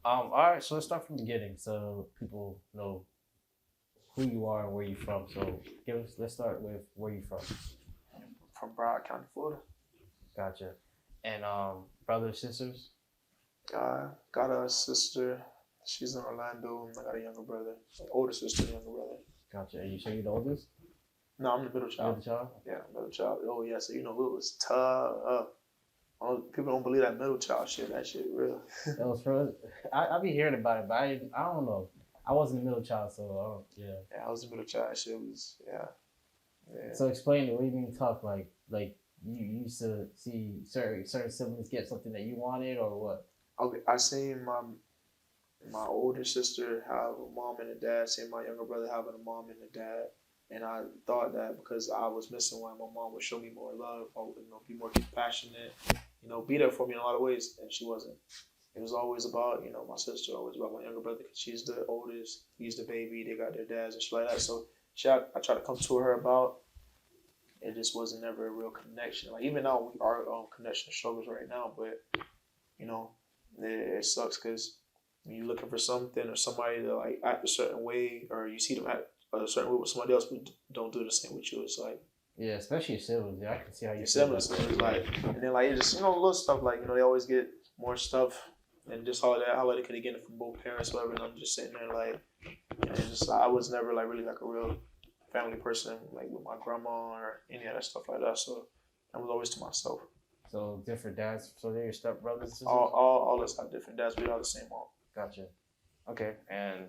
All right, so let's start from the beginning so people know who you are and where you're from. So give us. Let's start with where you from. From Broward County, Florida. Gotcha. And brothers, sisters. Got a sister. She's in Orlando. And I got a younger brother, an older sister, and younger brother. Gotcha. And you say you're the oldest? No, I'm the middle You're child. the child. Yeah, middle child. Oh yeah, so it was tough. People don't believe that middle child shit. That shit real. That was for. I be hearing about it, but I don't know. I wasn't the middle child, so I don't. Yeah. Yeah, I was the middle child. That shit was yeah. So explain it. What do you mean tough? Like you used to see certain siblings get something that you wanted, or what? Okay, I seen my older sister have a mom and a dad. Seen my younger brother having a mom and a dad. And I thought that because I was missing one, my mom would show me more love, or, be more compassionate, be there for me in a lot of ways. And she wasn't. It was always about, my sister, always about my younger brother because she's the oldest. He's the baby. They got their dads and shit like that. So I tried to come to her about. It just wasn't never a real connection. Like even now, we are connection struggles right now, but you know, it sucks because when you're looking for something or somebody to like act a certain way, or you see them act a certain way with somebody else, but don't do the same with you. It's like Yeah, especially your siblings. Yeah, I can see how you your feel siblings, about so that. it's like, and then like it's just little stuff like they always get more stuff and just all that. How like they could have gotten it from both parents, whatever. And I'm just sitting there like, it's just I was never like really like a real family person like with my grandma or any of that stuff like that. So I was always to myself. So different dads. So they're your step brothers and sisters. All us have different dads. We all the same mom. Gotcha. Okay, and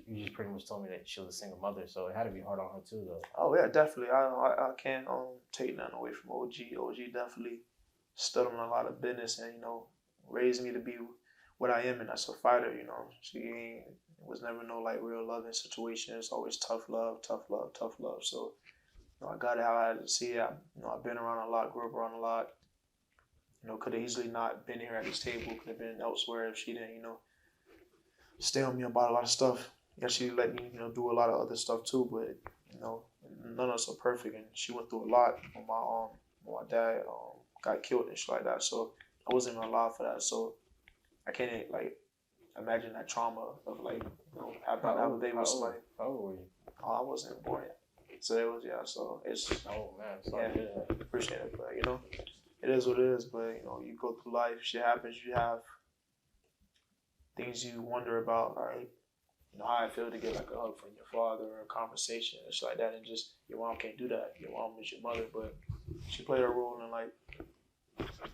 you just pretty much told me that she was a single mother, so it had to be hard on her too, though. Oh yeah, definitely. I can't take nothing away from OG. OG definitely stood on a lot of business and raised me to be what I am, and that's a fighter. She was never no like real loving situation. It's always tough love, tough love, tough love. So I got it how I had to see it. I've been around a lot, grew up around a lot. Could have easily not been here at this table. Could have been elsewhere if she didn't, stay on me about a lot of stuff. Yeah, she let me, do a lot of other stuff too. But none of us are perfect, and she went through a lot. My dad got killed and shit like that, so I wasn't even alive for that. So I can't like imagine that trauma of like having to have a baby with somebody. How old were you? Oh, I wasn't born yet. So it was So it's Oh man, sorry. yeah, appreciate it, but it is what it is. But you go through life, shit happens. You have things you wonder about, like how I feel to get like a hug from your father or a conversation and shit like that, and just your mom can't do that. Your mom is your mother, but she played her role and like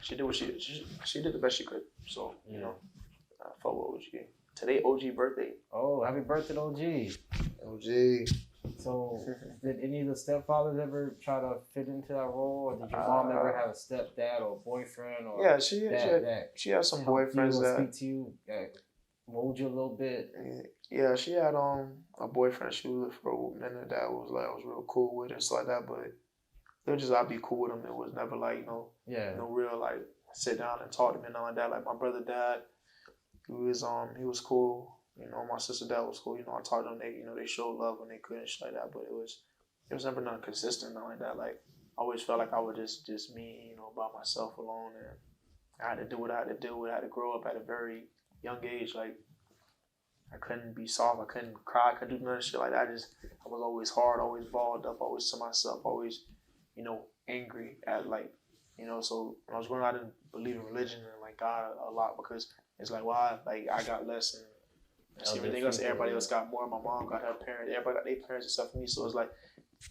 she did what she did the best she could. So I fought with OG. Today OG birthday. Oh, happy birthday, OG. OG. So, did any of the stepfathers ever try to fit into that role, or did your mom ever have a stepdad or boyfriend, or yeah, she had some boyfriends that speak to you, mold you a little bit? Yeah, she had a boyfriend she was with for a minute that was real cool with and stuff like that, but it was just I'd be cool with him. It was never like no real like sit down and talk to me and nothing like that. Like my brother dad, he was cool. My sister dad was cool. I talked to them. They showed love when they could and shit like that. But it was never nothing consistent, nothing like that. Like I always felt like I was just me, by myself alone, and I had to do what I had to do. I had to grow up at a very young age. Like I couldn't be soft. I couldn't cry. I couldn't do none of shit like that. I was always hard, always balled up, always to myself, always, angry at like, So when I was growing up, I didn't believe in religion and like God a lot because it's like why like I got less and everything else. Everybody else got more. My mom got her parents. Everybody got their parents except for me. So it's like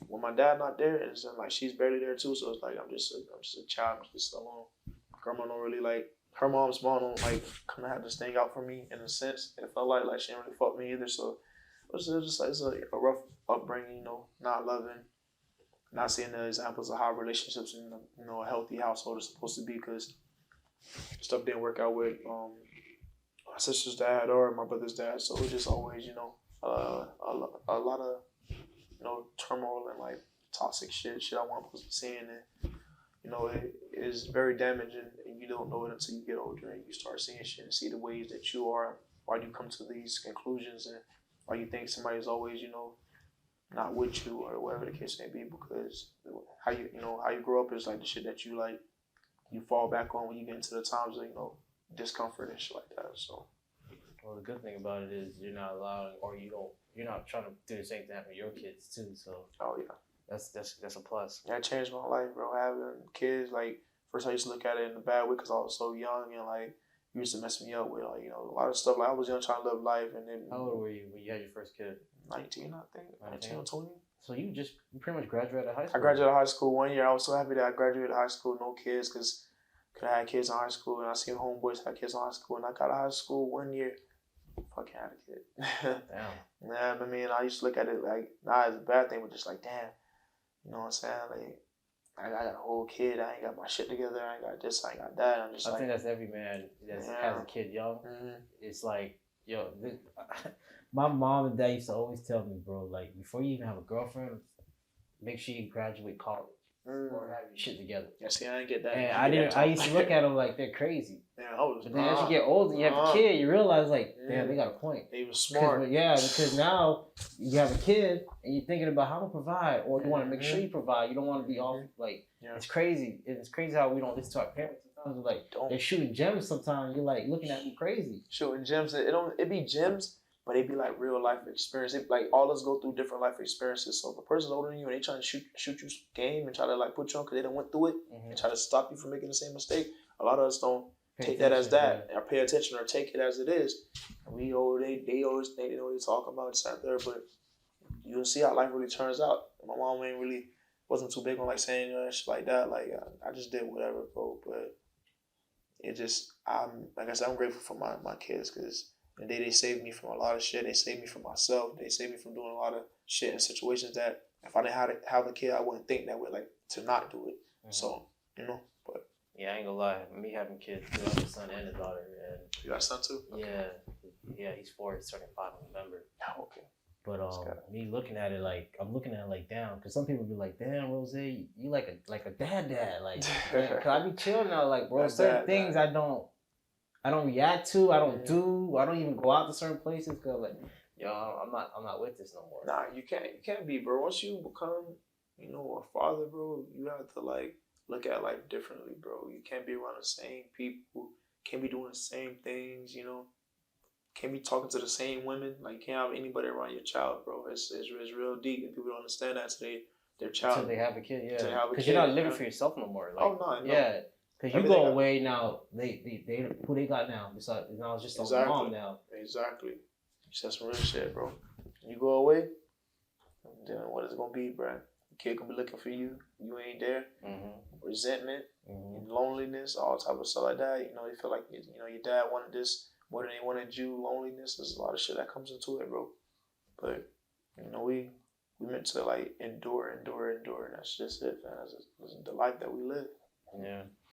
when my dad not there, it's like she's barely there too. So it's like I'm just a child, I'm just alone. Grandma don't really like her mom's mom don't like kind of have this thing out for me in a sense. It felt like she didn't really fuck me either. So it was just like it's a rough upbringing, not loving, not seeing the examples of how relationships in a healthy household is supposed to be because stuff didn't work out with my sister's dad or my brother's dad. So it was just always a lot of turmoil and like toxic shit I wasn't supposed to be seeing and it is very damaging and you don't know it until you get older and you start seeing shit and see the ways that you are, why you come to these conclusions and why you think somebody's always, not with you or whatever the case may be because how you grow up is like the shit that you like you fall back on when you get into the times of, discomfort and shit like that. So Well, the good thing about it is you're not allowing, or you're not trying to do the same thing with your kids too. So. Oh yeah. That's a plus. That changed my life, bro. Having kids, like, first I used to look at it in a bad way because I was so young and, like, it used to mess me up with, like, a lot of stuff. Like, I was young trying to live life, and then. How old were you when you had your first kid? 19, I think. 19 or 20. So you pretty much graduated high school? I graduated high school 1 year. I was so happy that I graduated high school, no kids, because I had kids in high school, and I seen homeboys have kids in high school, and I got out of high school 1 year. Fucking had a kid. Damn. Yeah, I mean, I used to look at it like, not as a bad thing, but just like, damn. You know what I'm saying? Like, I got a whole kid. I ain't got my shit together. I ain't got this. I ain't got that. I'm just I think that's every man that has a kid young. Mm-hmm. It's like, yo, my mom and dad used to always tell me, bro, like, before you even have a girlfriend, make sure you graduate college or have your shit together. Yeah, see, I didn't get that. And I used to look at them like they're crazy. Yeah, I was. But then as you get older, you have a kid, you realize, like, damn, they got a point. They was smart. Because now you have a kid and you're thinking about how to provide, or you want to make sure you provide. You don't want to be off, like, it's crazy. It's crazy how we don't listen to our parents. Sometimes we're like, they're shooting gems sometimes. You're like looking at them crazy. Shooting gems. It be gems, but it be like real life experience. Like, all of us go through different life experiences. So if a person's older than you and they trying to shoot you game and try to, like, put you on because they done went through it and try to stop you from making the same mistake, a lot of us don't take that as that, or pay attention, or take it as it is. And they always think they know what they're talking about, this out there, but you'll see how life really turns out. My mom wasn't too big on, like, saying shit like that. Like, I just did whatever, bro. But it just, like I said, I'm grateful for my kids, because the day they saved me from a lot of shit. They saved me from myself. They saved me from doing a lot of shit in situations that if I didn't have a kid, I wouldn't think that way, like, to not do it. Mm-hmm. So, but. Yeah, I ain't gonna lie. Me having kids too, I have a son and a daughter. And you got a son too? Yeah, he's 4. He's turning 5 in November. Oh, okay. But me looking at it like, I'm looking at it like, damn, because some people be like, damn, Rose, you like a dad, like, cause I be chilling now, like, bro, certain things I don't react to, I don't do, I don't even go out to certain places, cause like, yo, I'm not with this no more. Nah, you can't be, bro. Once you become, a father, bro, you have to, like, look at life differently, bro. You can't be around the same people, can't be doing the same things, can't be talking to the same women. Like, you can't have anybody around your child, bro. It's real deep, and people don't understand that today. Their child. Until they have a kid, yeah. Because you're not living for yourself no more. Like, no. Yeah. Because you go away now, they who they got now? Besides, now it's just a mom now. Exactly. You said some real shit, bro. You go away, then what is it gonna be, bro? Kid gonna be looking for you. You ain't there. Mm-hmm. Resentment, loneliness, all type of stuff like that. You feel like your dad wanted this more than they wanted you. Loneliness. There's a lot of shit that comes into it, bro. But we meant to, like, endure, and that's just it, man. That's the life that we live. Yeah.